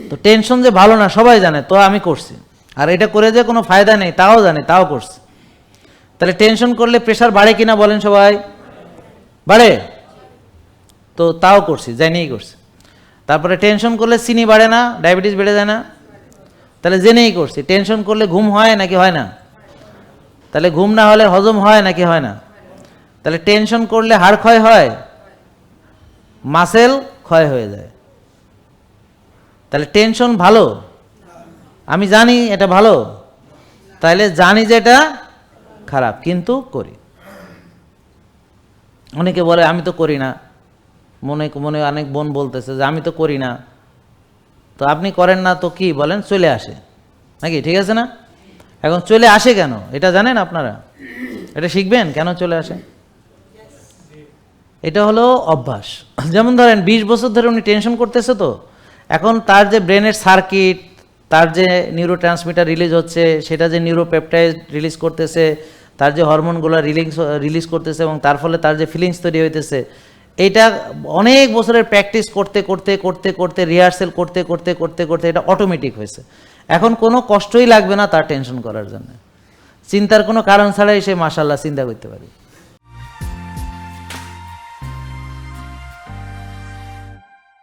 তো টেনশন যে ভালো না সবাই জানে, তো আমি করছি। আর এটা করে যে কোনো ফায়দা নেই তাও জানি, তাও করছি। তাহলে টেনশন করলে প্রেশার বাড়ে কিনা বলেন সবাই? বাড়ে। তো তাও করছি, জেনেই করছি। তারপরে টেনশন করলে চিনি বাড়ে না, ডায়াবেটিস বেড়ে যায় না? তাহলে জেনেই করছি। টেনশন করলে ঘুম হয় নাকি হয় না? তাহলে ঘুম না হলে হজম হয় নাকি হয় না? তাহলে টেনশন করলে হাড় ক্ষয় হয়, মাসেল ক্ষয় হয়ে যায়। তাহলে টেনশন ভালো? আমি জানি এটা ভালো, তাহলে জানি যে এটা খারাপ, কিন্তু করি। অনেকে বলে আমি তো করি না, মনে মনে অনেক বোন বলতেছে যে আমি তো করি না। তো আপনি করেন না তো কি বলেন, চলে আসে নাকি? ঠিক আছে না? এখন চলে আসে কেন এটা জানেন আপনারা? এটা শিখবেন কেন চলে আসে। এটা হলো অভ্যাস। যেমন ধরেন 20 বছর ধরে উনি টেনশন করতেছে, তো এখন তার যে ব্রেনের সার্কিট, তার যে নিউরো ট্রান্সমিটার রিলিজ হচ্ছে, সেটা যে নিউরোপেপটাইড রিলিজ করতেছে, তার যে হরমোনগুলো রিলিজ করতেছে, এবং তার ফলে তার যে ফিলিংস তৈরি হইতেছে, এইটা অনেক বছরের প্র্যাকটিস করতে করতে করতে করতে রিহার্সেল করতে করতে করতে করতে এটা অটোমেটিক হয়েছে। এখন কোনো কষ্টই লাগবে না তার টেনশন করার জন্য। চিন্তার কোনো কারণ ছাড়াই সে মাশাআল্লাহ চিন্তা করতে পারে।